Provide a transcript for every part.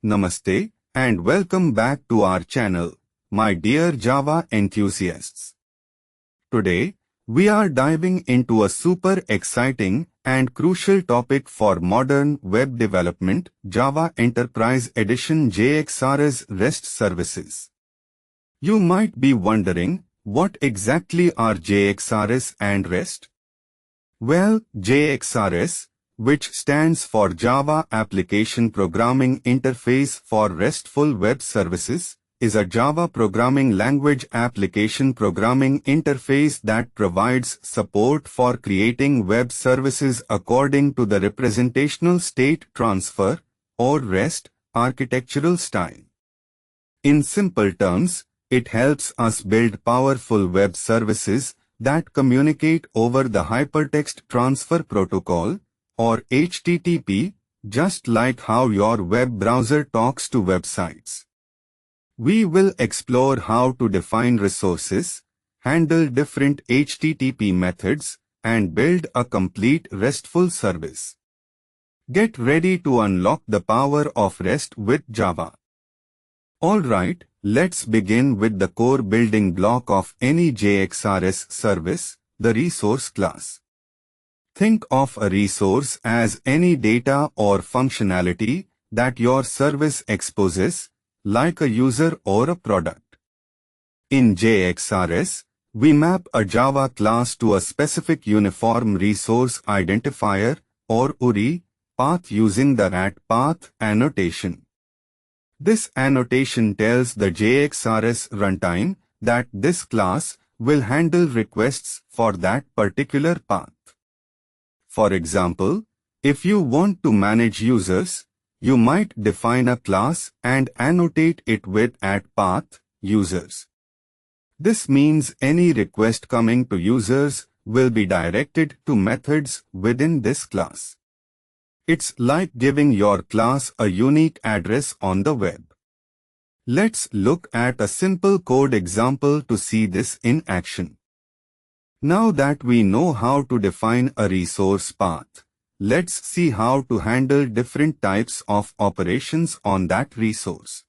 Namaste, and welcome back to our channel, my dear Java enthusiasts. Today, we are diving into a super exciting and crucial topic for modern web development, Java Enterprise Edition JAX-RS REST Services. You might be wondering, what exactly are JAX-RS and REST? Well, JAX-RS, which stands for Java Application Programming Interface for RESTful Web Services, is a Java programming language application programming interface that provides support for creating web services according to the representational state transfer, or REST, architectural style. In simple terms, it helps us build powerful web services that communicate over the Hypertext Transfer Protocol, or HTTP, just like how your web browser talks to websites. We will explore how to define resources, handle different HTTP methods, and build a complete RESTful service. Get ready to unlock the power of REST with Java. Alright, let's begin with the core building block of any JAX-RS service, the resource class. Think of a resource as any data or functionality that your service exposes, like a user or a product. In JAX-RS, we map a Java class to a specific Uniform Resource Identifier, or URI, path using the rat path annotation. This annotation tells the JAX-RS runtime that this class will handle requests for that particular path. For example, if you want to manage users, you might define a class and annotate it with @path users. This means any request coming to users will be directed to methods within this class. It's like giving your class a unique address on the web. Let's look at a simple code example to see this in action. Now that we know how to define a resource path, let's see how to handle different types of operations on that resource.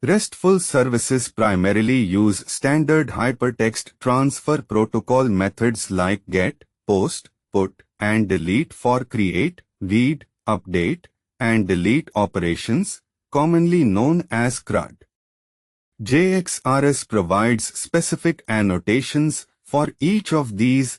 RESTful services primarily use standard hypertext transfer protocol methods like get, post, put, and delete for create, read, update, and delete operations, commonly known as CRUD. JAX-RS provides specific annotations for each of these,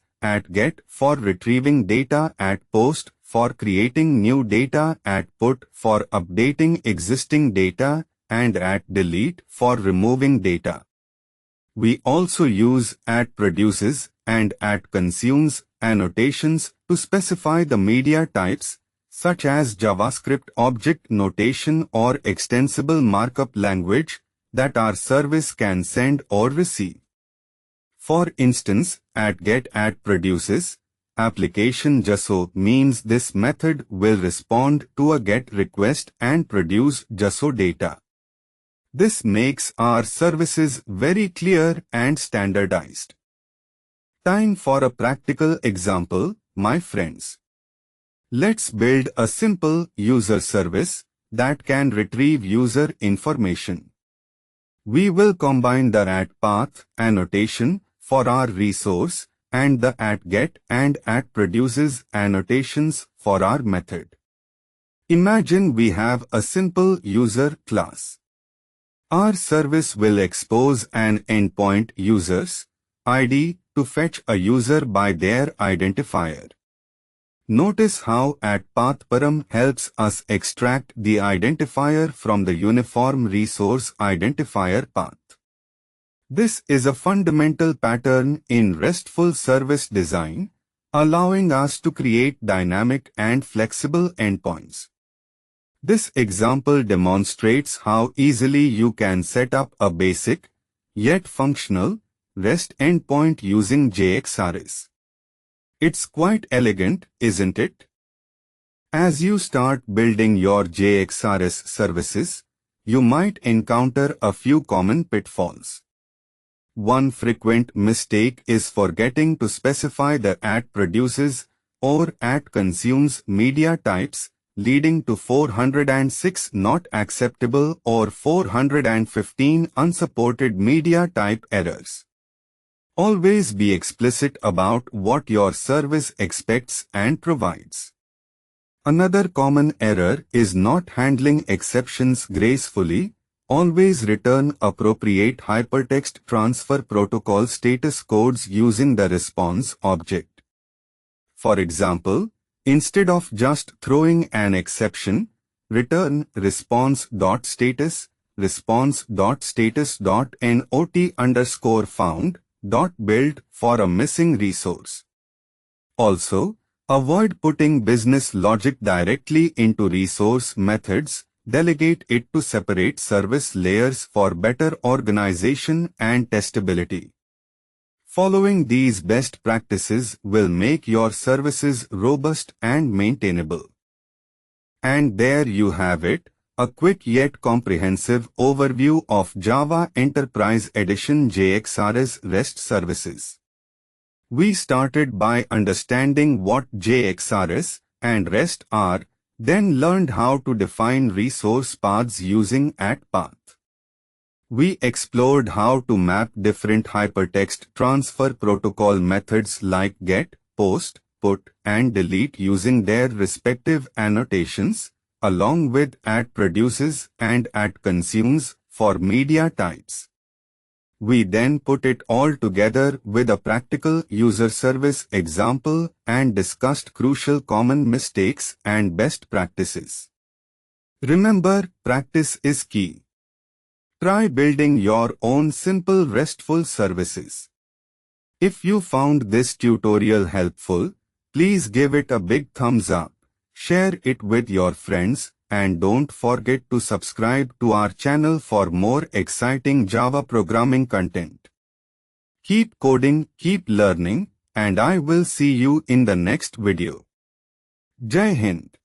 @get for retrieving data, @post for creating new data, @put for updating existing data, and @delete for removing data. We also use @produces and @consumes annotations to specify the media types, such as JavaScript object notation or extensible markup language, that our service can send or receive. For instance, @get @produces, application JSO means this method will respond to a GET request and produce JSO data. This makes our services very clear and standardized. Time for a practical example, my friends. Let's build a simple user service that can retrieve user information. We will combine the @path annotation for our resource and the @get and @produces annotations for our method. Imagine we have a simple user class. Our service will expose an endpoint users ID to fetch a user by their identifier. Notice how @pathparam helps us extract the identifier from the Uniform Resource Identifier path. This is a fundamental pattern in RESTful service design, allowing us to create dynamic and flexible endpoints. This example demonstrates how easily you can set up a basic, yet functional, REST endpoint using JAX-RS. It's quite elegant, isn't it? As you start building your JAX-RS services, you might encounter a few common pitfalls. One frequent mistake is forgetting to specify the @produces or @consumes media types leading to 406 not acceptable or 415 unsupported media type errors. Always be explicit about what your service expects and provides. Another common error is not handling exceptions gracefully. Always return appropriate hypertext transfer protocol status codes using the response object. For example, instead of just throwing an exception, return response.status, response.status.not_found.build for a missing resource. Also, avoid putting business logic directly into resource methods. Delegate it to separate service layers for better organization and testability. Following these best practices will make your services robust and maintainable. And there you have it, a quick yet comprehensive overview of Java Enterprise Edition JAX-RS REST Services. We started by understanding what JAX-RS and REST are, then learned how to define resource paths using @path. We explored how to map different hypertext transfer protocol methods like get, post, put, and delete using their respective annotations, along with @produces and @consumes for media types. We then put it all together with a practical user service example and discussed crucial common mistakes and best practices. Remember, practice is key. Try building your own simple RESTful services. If you found this tutorial helpful, please give it a big thumbs up, share it with your friends, and don't forget to subscribe to our channel for more exciting Java programming content. Keep coding, keep learning, and I will see you in the next video. Jai Hind.